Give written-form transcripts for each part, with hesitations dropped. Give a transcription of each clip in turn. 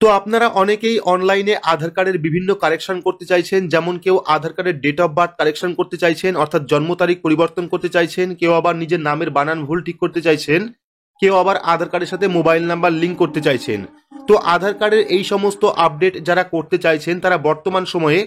তো আপনারা অনেকেই অনলাইনে আধার কার্ডের বিভিন্ন কারেকশন করতে চাইছেন, যেমন কেউ আধার কার্ডের ডেট অফ বার্থ কারেকশন করতে চাইছেন, অর্থাৎ জন্ম তারিখ পরিবর্তন করতে চাইছেন, কেউ আবার নিজের নামের বানান ভুল ঠিক করতে চাইছেন, কেউ আবার আধার কার্ডের সাথে মোবাইল নাম্বার লিঙ্ক করতে চাইছেন। তো আধার কার্ডের এই সমস্ত আপডেট যারা করতে চাইছেন তারা বর্তমান সময়ে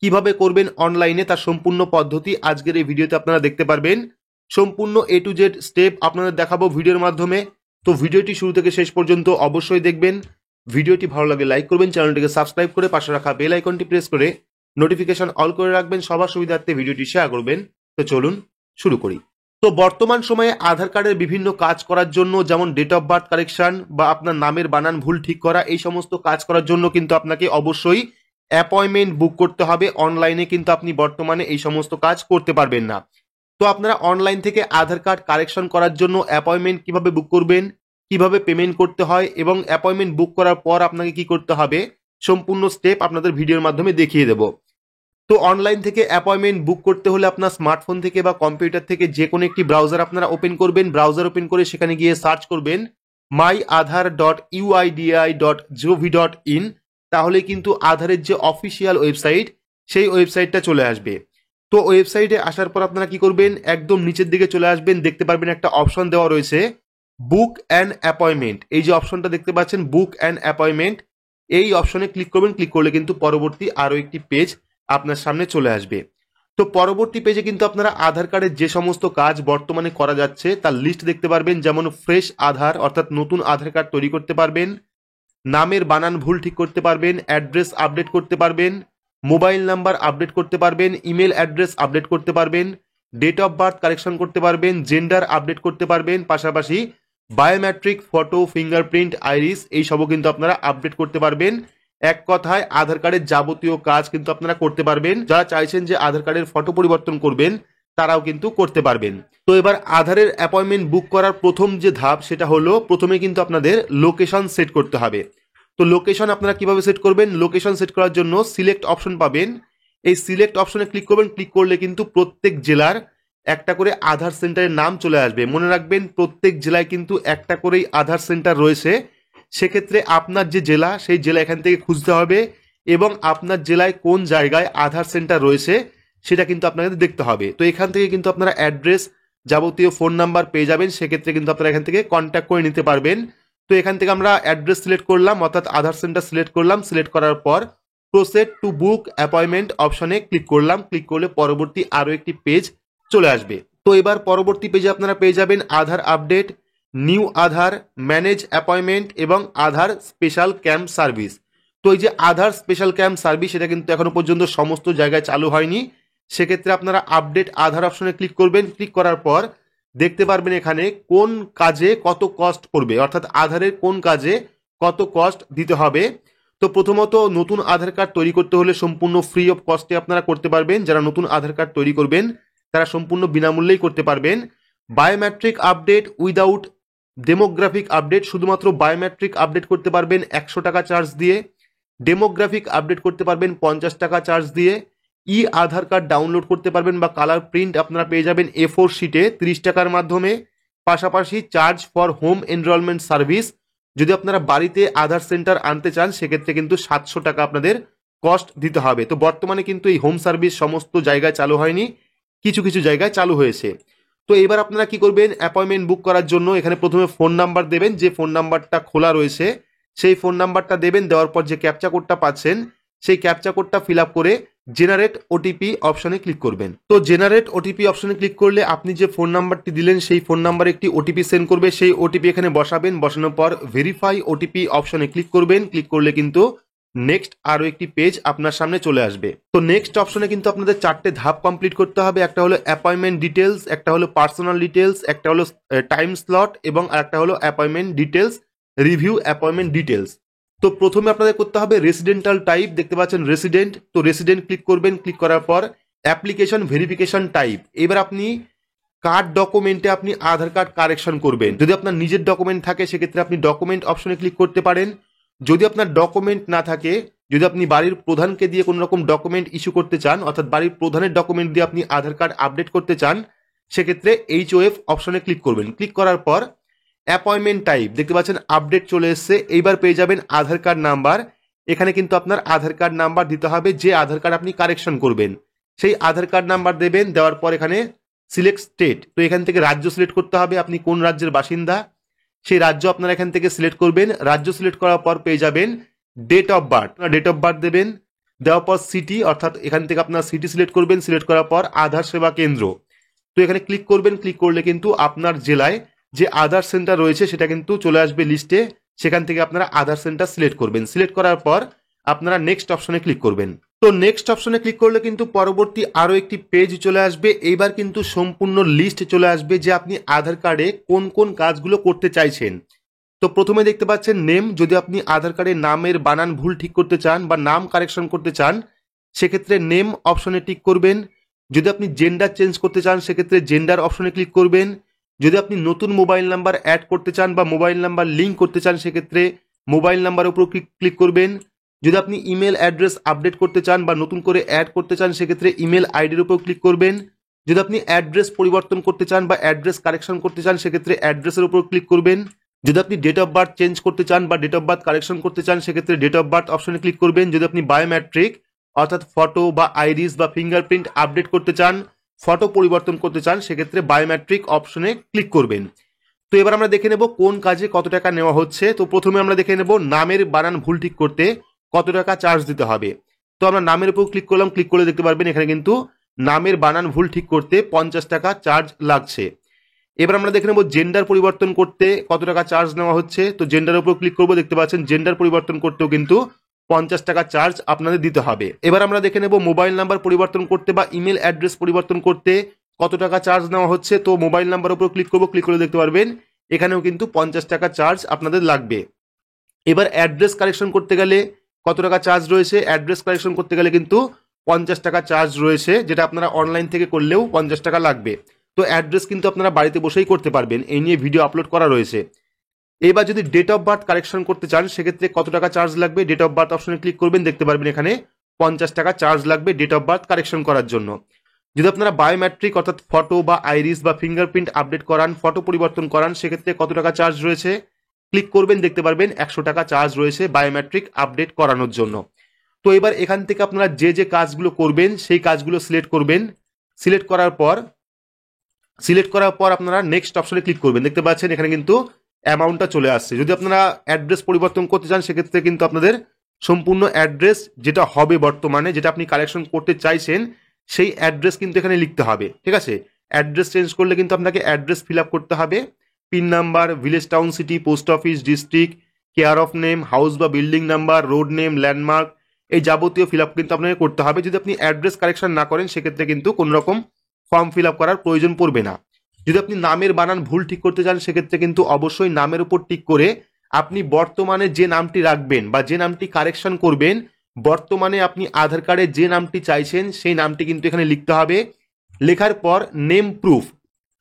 কিভাবে করবেন অনলাইনে তার সম্পূর্ণ পদ্ধতি আজকের এই ভিডিওতে আপনারা দেখতে পারবেন। সম্পূর্ণ A to Z স্টেপ আপনাদের দেখাবো ভিডিওর মাধ্যমে। তো ভিডিওটি শুরু থেকে শেষ পর্যন্ত অবশ্যই দেখবেন। ভিডিওটি ভালো লাগে লাইক করবেন, চ্যানেলটিকে সাবস্ক্রাইব করে পাশে রাখা বেল আইকনটি প্রেস করে নোটিফিকেশন অল করে রাখবেন, সবার সুবিধার্থে ভিডিওটি শেয়ার করবেন। তো চলুন শুরু করি। তো বর্তমান সময়ে আধার কার্ডের বিভিন্ন কাজ করার জন্য, যেমন ডেট অফ বার্থ কারেকশন বা আপনার নামের বানান ভুল ঠিক করা, এই সমস্ত কাজ করার জন্য কিন্তু আপনাকে অবশ্যই অ্যাপয়েন্টমেন্ট বুক করতে হবে। অনলাইনে কিন্তু আপনি বর্তমানে এই সমস্ত কাজ করতে পারবেন না। তো আপনারা অনলাইন থেকে আধার কার্ড কারেকশন করার জন্য অ্যাপয়েন্টমেন্ট কিভাবে বুক করবেন, কিভাবে পেমেন্ট করতে হয় এবং অ্যাপয়েন্টমেন্ট বুক করার পর আপনাকে কি করতে হবে, সম্পূর্ণ স্টেপ আপনাদের ভিডিওর মাধ্যমে দেখিয়ে দেব। তো অনলাইন থেকে অ্যাপয়েন্টমেন্ট বুক করতে হলে আপনার স্মার্টফোন থেকে বা কম্পিউটার থেকে যে কোনো একটি ব্রাউজার আপনারা ওপেন করবেন। ব্রাউজার ওপেন করে সেখানে গিয়ে সার্চ করবেন myAadhar.uidi.gov.in। তাহলে কিন্তু আধারের যে অফিসিয়াল ওয়েবসাইট, সেই ওয়েবসাইটটা চলে আসবে। তো ওয়েবসাইটে আসার পর আপনারা কি করবেন, একদম নিচের দিকে চলে আসবেন, দেখতে পারবেন একটা অপশন দেওয়া রয়েছে বুক অ্যান অ্যাপয়েন্টমেন্ট। এই যে অপশনটা দেখতে পাচ্ছেন বুক অ্যান অ্যাপয়েন্টমেন্ট, এই অপশনে ক্লিক করবেন। ক্লিক করলে কিন্তু পরবর্তী আরও একটি পেজ আপনার সামনে চলে আসবে। তো পরবর্তী পেজে কিন্তু আপনারা আধার কার্ডের যে সমস্ত কাজ বর্তমানে করা যাচ্ছে তার লিস্ট দেখতে পারবেন, যেমন ফ্রেশ আধার অর্থাৎ নতুন আধার কার্ড তৈরি করতে পারবেন, নামের বানান ভুল ঠিক করতে পারবেন, অ্যাড্রেস আপডেট করতে পারবেন, মোবাইল নাম্বার আপডেট করতে পারবেন, ইমেল অ্যাড্রেস আপডেট করতে পারবেন, ডেট অফ বার্থ কারেকশন করতে পারবেন, জেন্ডার আপডেট করতে পারবেন, পাশাপাশি বায়োমেট্রিক, ফটো, ফিঙ্গারপ্রিন্ট, আইরিস এই সবও কিন্তু আপনারা আপডেট করতে পারবেন। এক কথায় আধার কার্ডের যাবতীয় কাজ কিন্তু আপনারা করতে পারবেন। যারা চাইছেন যে আধার কার্ডের ফটো পরিবর্তন করবেন তারাও কিন্তু করতে পারবেন। তো এবার আধারের অ্যাপয়েন্টমেন্ট বুক করার প্রথম যে ধাপ সেটা হলো, প্রথমে কিন্তু আপনাদের লোকেশন সেট করতে হবে। তো লোকেশন আপনারা কিভাবে সেট করবেন, লোকেশন সেট করার জন্য সিলেক্ট অপশন পাবেন। এই সিলেক্ট অপশনে ক্লিক করবেন। ক্লিক করলে কিন্তু প্রত্যেক জেলার একটা করে আধার সেন্টারের নাম চলে আসবে। মনে রাখবেন প্রত্যেক জেলায় কিন্তু একটা করেই আধার সেন্টার রয়েছে। সেক্ষেত্রে আপনার যে জেলা, সেই জেলা এখান থেকে খুঁজতে হবে এবং আপনার জেলায় কোন জায়গায় আধার সেন্টার রয়েছে সেটা কিন্তু আপনাদের দেখতে হবে। তো এখান থেকে কিন্তু আপনারা অ্যাড্রেস, যাবতীয় ফোন নাম্বার পেয়ে যাবেন। সেক্ষেত্রে কিন্তু আপনারা এখান থেকে কন্ট্যাক্ট করে নিতে পারবেন। তো এখান থেকে আমরা অ্যাড্রেস সিলেক্ট করলাম, অর্থাৎ আধার সেন্টার সিলেক্ট করলাম। সিলেক্ট করার পর প্রসিড টু বুক অ্যাপয়েন্টমেন্ট অপশনে ক্লিক করলাম। ক্লিক করলে পরবর্তী আরও একটি পেজ চলে আসবে। তো এবার পরবর্তী পেজে আপনারা পেয়ে যাবেন আধার আপডেট, নিউ আধার, ম্যানেজ অ্যাপয়েন্টমেন্ট এবং আধার স্পেশাল ক্যাম্প সার্ভিস। তো এই যে আধার স্পেশাল ক্যাম্প সার্ভিস, সেটা কিন্তু এখনো পর্যন্ত সমস্ত জায়গায় চালু হয়নি। সেক্ষেত্রে আপনারা আপডেট আধার অপশনে ক্লিক করবেন। ক্লিক করার পর দেখতে পারবেন এখানে কোন কাজে কত কস্ট পড়বে, অর্থাৎ আধারের কোন কাজে কত কস্ট দিতে হবে। তো প্রথমত নতুন আধার কার্ড তৈরি করতে হলে সম্পূর্ণ ফ্রি অফ কস্টে আপনারা করতে পারবেন। যারা নতুন আধার কার্ড তৈরি করবেন তারা সম্পূর্ণ বিনামূল্যেই করতে পারবেন। Biometric update without demographic update, শুধুমাত্র বায়োমেট্রিক আপডেট করতে পারবেন 100 টাকা চার্জ দিয়ে। ডেমোগ্রাফিক আপডেট করতে পারবেন 50 টাকা চার্জ দিয়ে। ই আধার কার্ড ডাউনলোড করতে পারবেন বা কালার প্রিন্ট আপনারা পেয়ে যাবেন A4 শিটে 30 টাকার মাধ্যমে। পাশাপাশি charge for home enrolment service, যদি আপনারা বাড়িতে আধার সেন্টার আনতে চান সেক্ষেত্রে কিন্তু 700 টাকা আপনাদের কস্ট দিতে হবে। তো বর্তমানে কিন্তু এই হোম সার্ভিস সমস্ত জায়গায় চালু হয়নি, কিছু কিছু জায়গায় চালু হয়েছে। তো এবার আপনারা কি করবেন, অ্যাপয়েন্টমেন্ট বুক করার জন্য এখানে প্রথমে ফোন নাম্বার দেবেন, যে ফোন নাম্বারটা খোলা রয়েছে সেই ফোন নাম্বারটা দেবেন। দেওয়ার পর যে ক্যাপচা কোডটা পাচ্ছেন সেই ক্যাপচা কোডটা ফিল আপ করে জেনারেট ওটিপি অপশনে ক্লিক করবেন। তো জেনারেট ওটিপি অপশনে ক্লিক করলে আপনি যে ফোন নাম্বারটি দিলেন সেই ফোন নাম্বারে একটি ওটিপি সেন্ড করবে। সেই ওটিপি এখানে বসাবেন। বসানোর পর ভেরিফাই ওটিপি অপশনে ক্লিক করবেন। ক্লিক করলে কিন্তু নেক্সট আরও একটি পেজ আপনার সামনে চলে আসবে। তো নেক্সট অপশনে কিন্তু আপনাদের 4টে ধাপ কমপ্লিট করতে হবে। একটা হলো অ্যাপয়েন্টমেন্ট ডিটেলস, একটা হলো পার্সোনাল ডিটেলস, একটা হলো টাইম স্লট এবং আরেকটা হলো appointment details review appointment details. তো প্রথমে আপনাদের করতে হবে রেসিডেন্টাল টাইপ, দেখতে পাচ্ছেন রেসিডেন্ট। তো রেসিডেন্ট ক্লিক করবেন। ক্লিক করার পর অ্যাপ্লিকেশন ভেরিফিকেশন টাইপ, এবার আপনি কার্ড ডকুমেন্টে আপনি আধার কার্ড কারেকশন করবেন। যদি আপনার নিজের ডকুমেন্ট থাকে সেক্ষেত্রে আপনি ডকুমেন্ট অপশনে ক্লিক করতে পারেন। যদি আপনার ডকুমেন্ট না থাকে, যদি আপনি বাড়ির প্রধানকে দিয়ে কোনো রকম ডকুমেন্ট ইস্যু করতে চান, অর্থাৎ বাড়ির প্রধানের ডকুমেন্ট দিয়ে আপনি আধার কার্ড আপডেট করতে চান, সেক্ষেত্রে HOF অপশনে ক্লিক করবেন। ক্লিক করার পর অ্যাপয়েন্টমেন্ট টাইপ দেখতে পাচ্ছেন আপডেট চলে এসছে। এইবার পেয়ে যাবেন আধার কার্ড নাম্বার। এখানে কিন্তু আপনার আধার কার্ড নাম্বার দিতে হবে, যে আধার কার্ড আপনি কারেকশন করবেন সেই আধার কার্ড নাম্বার দেবেন। দেওয়ার পর এখানে সিলেক্ট স্টেট, তো এখান থেকে রাজ্য সিলেক্ট করতে হবে, আপনি কোন রাজ্যের বাসিন্দা সেই রাজ্য আপনারা এখান থেকে সিলেক্ট করবেন। রাজ্য সিলেক্ট করার পর পেয়ে যাবেন date of birth, date of birth দেবেন। দেওয়ার পর সিটি, অর্থাৎ এখান থেকে আপনার সিটি সিলেক্ট করবেন। সিলেক্ট করার পর আধার সেবা কেন্দ্র, তো এখানে ক্লিক করবেন। ক্লিক করলে কিন্তু আপনার জেলায় যে আধার সেন্টার রয়েছে সেটা কিন্তু চলে আসবে লিস্টে। সেখান থেকে আপনারা আধার সেন্টার সিলেক্ট করবেন। সিলেক্ট করার পর আপনারা নেক্সট অপশনে ক্লিক করবেন। তো নেক্সট অপশনে ক্লিক করলে কিন্তু পরবর্তী আরও একটি পেজ চলে আসবে। এইবার কিন্তু সম্পূর্ণ লিস্ট চলে আসবে যে আপনি আধার কার্ডে কোন কোন কাজগুলো করতে চাইছেন। তো প্রথমে দেখতে পাচ্ছেন নেম, যদি আপনি আধার কার্ডে নামের বানান ভুল ঠিক করতে চান বা নাম কারেকশন করতে চান সেক্ষেত্রে নেম অপশনে টিক করবেন। যদি আপনি জেন্ডার চেঞ্জ করতে চান সেক্ষেত্রে জেন্ডার অপশনে ক্লিক করবেন। যদি আপনি নতুন মোবাইল নাম্বার অ্যাড করতে চান বা মোবাইল নাম্বার লিঙ্ক করতে চান সেক্ষেত্রে মোবাইল নাম্বারের উপর ক্লিক করবেন। যদি আপনি ইমেল অ্যাড্রেস আপডেট করতে চান বা নতুন করে অ্যাড করতে চান সেক্ষেত্রে ইমেল আইডির উপর ক্লিক করবেন। যদি আপনি অ্যাড্রেস পরিবর্তন করতে চান বা অ্যাড্রেস কারেকশন করতে চান সেক্ষেত্রে অ্যাড্রেসের উপর ক্লিক করবেন। যদি আপনি ডেট অফ বার্থ চেঞ্জ করতে চান বা ডেট অফ বার্থ কারেকশন করতে চান সেক্ষেত্রে ডেট অফ বার্থ অপশনে ক্লিক করবেন। যদি আপনি বায়োমেট্রিক অর্থাৎ ফটো বা আইরিস বা ফিঙ্গারপ্রিন্ট আপডেট করতে চান, ফটো পরিবর্তন করতে চান সেক্ষেত্রে বায়োমেট্রিক অপশনে ক্লিক করবেন। তো এবার আমরা দেখে নেব কোন কাজে কত টাকা নেওয়া হচ্ছে। তো প্রথমে আমরা দেখে নেব নামের বানান ভুল ঠিক করতে কত টাকা চার্জ দিতে হবে। তো আমরা নামের উপর ক্লিক করলাম। ক্লিক করলে দেখতে পারবেন এখানে কিন্তু নামের বানান ভুল ঠিক করতে 50 টাকা চার্জ লাগছে। এবার আমরা দেখে নেব জেন্ডার পরিবর্তন করতে কত টাকা চার্জ নেওয়া হচ্ছে। তো জেন্ডারের উপর ক্লিক করবো, দেখতে পাচ্ছেন জেন্ডার পরিবর্তন করতেও কিন্তু 50 টাকা চার্জ আপনাদের দিতে হবে। এবার আমরা দেখে নেব মোবাইল নাম্বার পরিবর্তন করতে বা ইমেল অ্যাড্রেস পরিবর্তন করতে কত টাকা চার্জ নেওয়া হচ্ছে। তো মোবাইল নাম্বার উপর ক্লিক করবো। ক্লিক করে দেখতে পারবেন এখানেও কিন্তু 50 টাকা চার্জ আপনাদের লাগবে। এবার অ্যাড্রেস কারেকশন করতে গেলে কত টাকা চার্জ রয়েছে। অ্যাড্রেস কারেকশন করতে গেলে কিন্তু 50 টাকা চার্জ রয়েছে, যেটা আপনারা অনলাইন থেকে করলেও 50 টাকা লাগবে। তো অ্যাড্রেস কিন্তু আপনারা বাড়িতে বসেই করতে পারবেন, এই নিয়ে ভিডিও আপলোড করা রয়েছে। এবার যদি ডেট অফ বার্থ কারেকশন করতে চান সেক্ষেত্রে কত টাকা চার্জ লাগবে। ডেট অফ বার্থ অপশনে ক্লিক করবেন। দেখতে পারবেন এখানে 50 টাকা চার্জ লাগবে ডেট অফ বার্থ কারেকশন করার জন্য। যদি আপনারা বায়োমেট্রিক অর্থাৎ ফটো বা আইরিস বা ফিঙ্গারপ্রিন্ট আপডেট করান, ফটো পরিবর্তন করান সেক্ষেত্রে কত টাকা চার্জ রয়েছে ক্লিক করবেন। দেখতে পারবেন 100 টাকা চার্জ রয়েছে বায়োমেট্রিক আপডেট করানোর জন্য। তো এবার এখান থেকে আপনারা যে যে কাজগুলো করবেন সেই কাজগুলো সিলেক্ট করবেন। সিলেক্ট করার পর আপনারা নেক্সট অপশনে ক্লিক করবেন। দেখতে পাচ্ছেন এখানে কিন্তু অ্যামাউন্টটা চলে আসছে। যদি আপনারা অ্যাড্রেস পরিবর্তন করতে চান সেক্ষেত্রে কিন্তু আপনাদের সম্পূর্ণ অ্যাড্রেস যেটা হবে বর্তমানে, যেটা আপনি কালেকশন করতে চাইছেন সেই অ্যাড্রেস কিন্তু এখানে লিখতে হবে। ঠিক আছে, অ্যাড্রেস চেঞ্জ করলে কিন্তু আপনাকে অ্যাড্রেস ফিল আপ করতে হবে। Pin number, village, town, city, post office, district, care of name, house বা building number, road name, landmark, এই যাবতীয় ফিল আপ কিন্তু আপনাকে করতে হবে। যদি আপনি অ্যাড্রেস কারেকশন না করেন সেক্ষেত্রে কিন্তু কোনো রকম ফর্ম ফিল আপ করার প্রয়োজন পড়বে না। যদি আপনি নামের বানান ভুল ঠিক করতে চান সেক্ষেত্রে কিন্তু অবশ্যই নামের উপর টিক করে আপনি বর্তমানে যে নামটি রাখবেন বা যে নামটি কারেকশন করবেন, বর্তমানে আপনি আধার কার্ডে যে নামটি চাইছেন সেই নামটি কিন্তু এখানে লিখতে হবে। লেখার পর নেম প্রুফ,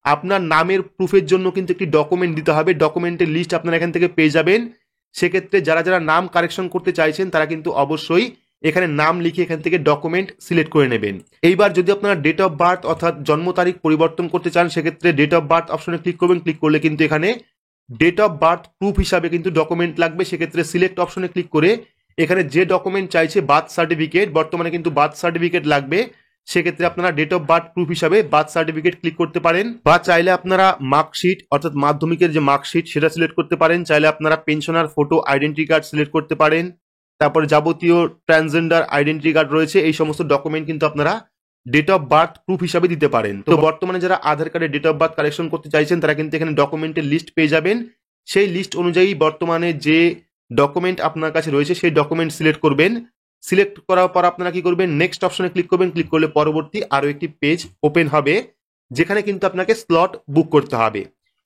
আপনার নামের প্রুফের জন্য কিন্তু একটি ডকুমেন্ট দিতে হবে। ডকুমেন্টের লিস্ট আপনারা এখান থেকে পেয়ে যাবেন। সেক্ষেত্রে যারা যারা নাম কারেকশন করতে চাইছেন তারা কিন্তু অবশ্যই এখানে নাম লিখে এখান থেকে ডকুমেন্ট সিলেক্ট করে নেবেন। এইবার যদি আপনারা ডেট অফ বার্থ অর্থাৎ জন্ম তারিখ পরিবর্তন করতে চান সেক্ষেত্রে ডেট অফ বার্থ অপশনে ক্লিক করবেন। ক্লিক করলে কিন্তু এখানে ডেট অফ বার্থ প্রুফ হিসাবে কিন্তু ডকুমেন্ট লাগবে। সেক্ষেত্রে সিলেক্ট অপশনে ক্লিক করে এখানে যে ডকুমেন্ট চাইছে বার্থ সার্টিফিকেট, বর্তমানে কিন্তু বার্থ সার্টিফিকেট লাগবে। সেক্ষেত্রে আপনারা ডেট অফ বার্থ প্রুফ হিসাবে বার্থ সার্টিফিকেট ক্লিক করতে পারেন, বা চাইলে আপনারা মার্কশিট অর্থাৎ মাধ্যমিকের যে মার্কশিট সেটা সিলেক্ট করতে পারেন। চাইলে আপনারা pensioner photo identity card select করতে পারেন। তারপরে যাবতীয় ট্রান্সজেন্ডার আইডেন্টি কার্ড রয়েছে, এই সমস্ত ডকুমেন্ট কিন্তু আপনারা ডেট অফ বার্থ প্রুফ হিসাবে দিতে পারেন। তো বর্তমানে যারা আধার কার্ডে ডেট অফ বার্থ কালেকশন করতে চাইছেন তারা কিন্তু এখানে ডকুমেন্টের লিস্ট পেয়ে যাবেন। সেই লিস্ট অনুযায়ী বর্তমানে যে ডকুমেন্ট আপনার কাছে রয়েছে সেই ডকুমেন্ট সিলেক্ট করবেন। সিলেক্ট করার পর আপনারা কি করবেন, নেক্সট অপশনে ক্লিক করবেন। ক্লিক করলে পরবর্তী আরো একটি পেজ ওপেন হবে যেখানে কিন্তু আপনাকে স্লট বুক করতে হবে।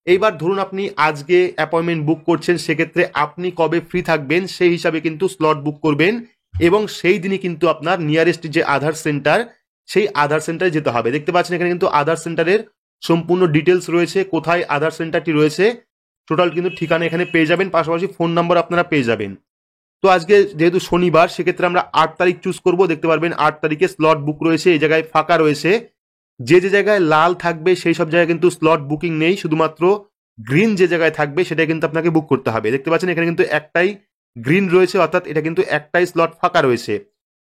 এইবার ধরুন আপনি আজকে অ্যাপয়েন্টমেন্ট বুক করছেন, সেক্ষেত্রে আপনি কবে ফ্রি থাকবেন সেই হিসাবে কিন্তু স্লট বুক করবেন এবং সেই দিনই কিন্তু আপনার নিয়ারেস্ট যে আধার সেন্টার সেই আধার সেন্টারে যেতে হবে। দেখতে পাচ্ছেন এখানে কিন্তু আধার সেন্টারের সম্পূর্ণ ডিটেলস রয়েছে, কোথায় আধার সেন্টারটি রয়েছে টোটাল কিন্তু ঠিকানা এখানে পেয়ে যাবেন, পাশাপাশি ফোন নাম্বার আপনারা পেয়ে যাবেন। তো আজকে যেহেতু শনিবার সেক্ষেত্রে আমরা 8 তারিখ চুজ করব। দেখতে পারবেন 8 তারিখে স্লট বুক রয়েছে, এই জায়গায় ফাঁকা রয়েছে। যে যে জায়গায় লাল থাকবে সেই সব জায়গায় কিন্তু স্লট বুকিং নেই, শুধুমাত্র গ্রিন যে জায়গায় থাকবে সেটা কিন্তু আপনাকে বুক করতে হবে। দেখতে পাচ্ছেন এখানে কিন্তু একটাই গ্রিন রয়েছে, অর্থাৎ এটা কিন্তু একটাই স্লট ফাঁকা রয়েছে।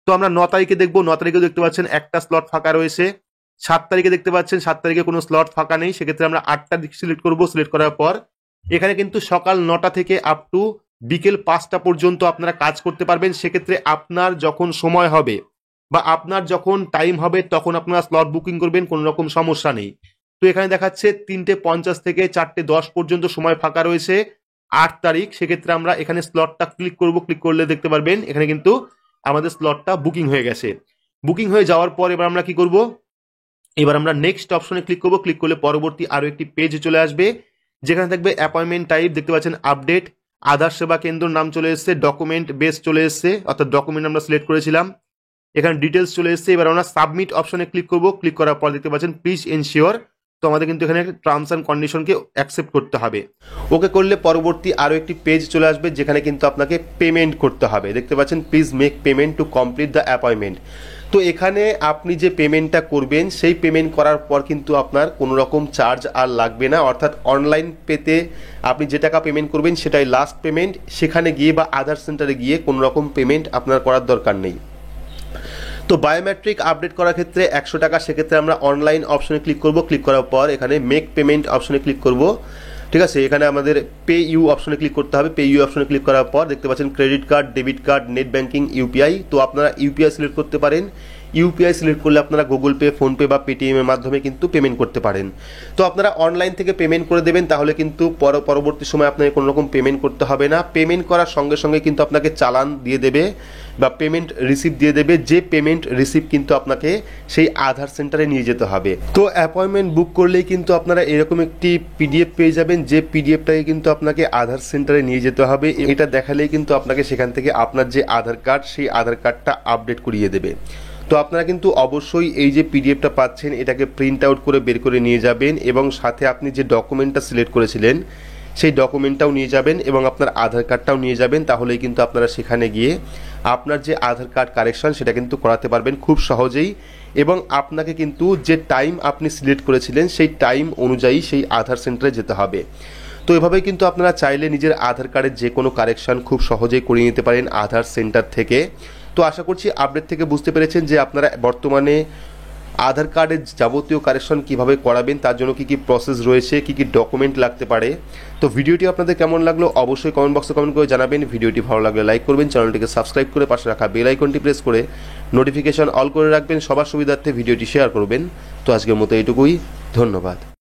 তো আমরা 9 তারিখে দেখবো, 9 তারিখেও দেখতে পাচ্ছেন একটা স্লট ফাঁকা রয়েছে। 7 তারিখে দেখতে পাচ্ছেন 7 তারিখে কোনো স্লট ফাঁকা নেই, সেক্ষেত্রে আমরা 8 তারিখ সিলেক্ট করবো। সিলেক্ট করার পর এখানে কিন্তু সকাল 9টা থেকে আপ টু বিকেল 5টা পর্যন্ত আপনারা কাজ করতে পারবেন। সেক্ষেত্রে আপনার যখন সময় হবে বা আপনার যখন টাইম হবে তখন আপনারা স্লট বুকিং করবেন, কোনো রকম সমস্যা নেই। তো এখানে দেখাচ্ছে 3:50 থেকে 4:10 পর্যন্ত সময় ফাঁকা রয়েছে 8 তারিখ। সেক্ষেত্রে আমরা এখানে স্লটটা ক্লিক করব। ক্লিক করলে দেখতে পারবেন এখানে কিন্তু আমাদের স্লটটা বুকিং হয়ে গেছে। বুকিং হয়ে যাওয়ার পর এবার আমরা কি করব, এবার আমরা নেক্সট অপশনে ক্লিক করব। ক্লিক করলে পরবর্তী আরো একটি পেজ চলে আসবে, যেখানে থাকবে অ্যাপয়েন্টমেন্ট টাইপ, দেখতে পাচ্ছেন আপডেট, আধার সেবা কেন্দ্র নাম চলে এসেছে, ডকুমেন্ট বেস চলে এসেছে, অর্থাৎ ডকুমেন্ট আমরা সিলেক্ট করেছিলাম, এখানে ডিটেলস চলে এসেছে। এবার আমরা সাবমিট অপশনে ক্লিক করব। ক্লিক করার পর দেখতে পাচ্ছেন প্লিজ এনশিওর। তো আমাদের কিন্তু এখানে টার্মস অ্যান্ড কন্ডিশনকে অ্যাকসেপ্ট করতে হবে। ওকে করলে পরবর্তী আরো একটি পেজ চলে আসবে, যেখানে কিন্তু আপনাকে পেমেন্ট করতে হবে। দেখতে পাচ্ছেন please make payment to complete the appointment. তো এখানে আপনি যে পেমেন্টটা করবেন সেই পেমেন্ট করার পর কিন্তু আপনার কোনো রকম চার্জ আর লাগবে না, অর্থাৎ অনলাইন পেতে আপনি যে টাকা পেমেন্ট করবেন সেটাই লাস্ট পেমেন্ট। সেখানে গিয়ে বা আধার সেন্টারে গিয়ে কোনো রকম পেমেন্ট আপনার করার দরকার নেই। তো বায়োমেট্রিক আপডেট করার ক্ষেত্রে 100 টাকা, সেক্ষেত্রে আমরা অনলাইন অপশনে ক্লিক করব। ক্লিক করার পর এখানে মেক পেমেন্ট অপশনে ক্লিক করব। ঠিক আছে, এখানে আমাদের পে ইউ অপশনে ক্লিক করতে হবে। পে ইউ অপশনে ক্লিক করার পর দেখতে পাচ্ছেন credit card, debit card, net banking, UPI. তো আপনারা ইউপিআই সিলেক্ট করতে পারেন। ইউপিআই সিলেক্ট করলে আপনারা গুগল পে, ফোনপে বা পেটিএম এর মাধ্যমে কিন্তু পেমেন্ট করতে পারেন। তো আপনারা অনলাইন থেকে পেমেন্ট করে দেবেন, তাহলে কিন্তু পরবর্তী সময় আপনাকে কোনো রকম পেমেন্ট করতে হবে না। পেমেন্ট করার সঙ্গে সঙ্গে কিন্তু আপনাকে চালান দিয়ে দেবে বা পেমেন্ট রিসিপ্ট দিয়ে দেবে, যে পেমেন্ট রিসিপ্ট কিন্তু আপনাকে সেই আধার সেন্টারে নিয়ে যেতে হবে। তো অ্যাপয়েন্টমেন্ট বুক করলেই কিন্তু আপনারা এরকম একটি পিডিএফ পেয়ে যাবেন, যে পিডিএফটাকে কিন্তু আপনাকে আধার সেন্টারে নিয়ে যেতে হবে। এটা দেখালেই কিন্তু আপনাকে সেখান থেকে আপনার যে আধার কার্ড সেই আধার কার্ডটা আপডেট করিয়ে দেবে। তো আপনারা কিন্তু অবশ্যই এই যে পিডিএফটা পাচ্ছেন এটাকে প্রিন্ট আউট করে বের করে নিয়ে যাবেন, এবং সাথে আপনি যে ডকুমেন্টটা সিলেক্ট করেছিলেন সেই ডকুমেন্টটাও নিয়ে যাবেন এবং আপনার আধার কার্ডটাও নিয়ে যাবেন। তাহলেই কিন্তু আপনারা সেখানে গিয়ে আপনার যে আধার কার্ড কারেকশন সেটা কিন্তু করাতে পারবেন খুব সহজেই, এবং আপনাকে কিন্তু যে টাইম আপনি সিলেক্ট করেছিলেন সেই টাইম অনুযায়ী সেই আধার সেন্টারে যেতে হবে। তো এভাবেই কিন্তু আপনারা চাইলে নিজের আধার কার্ডের যে কোনো কারেকশন খুব সহজেই করিয়ে নিতে পারেন আধার সেন্টার থেকে। তো আশা করছি আপডেট থেকে বুঝতে পেরেছেন যে আপনারা বর্তমানে আধার কার্ডের যাবতীয় কারেকশন কিভাবে করাবেন, তার জন্য কি কি প্রসেস রয়েছে, কি কি ডকুমেন্ট লাগতে পারে। তো ভিডিওটি আপনাদের কেমন লাগলো অবশ্যই কমেন্ট বক্সে কমেন্ট করে জানাবেন। ভিডিওটি ভালো লাগলে লাইক করবেন, চ্যানেলটিকে সাবস্ক্রাইব করে পাশে রাখা বেল আইকনটি প্রেস করে নোটিফিকেশন অল করে রাখবেন। সবার সুবিধার্থে ভিডিওটি শেয়ার করবেন। তো আজকের মতো এইটুকুই, ধন্যবাদ।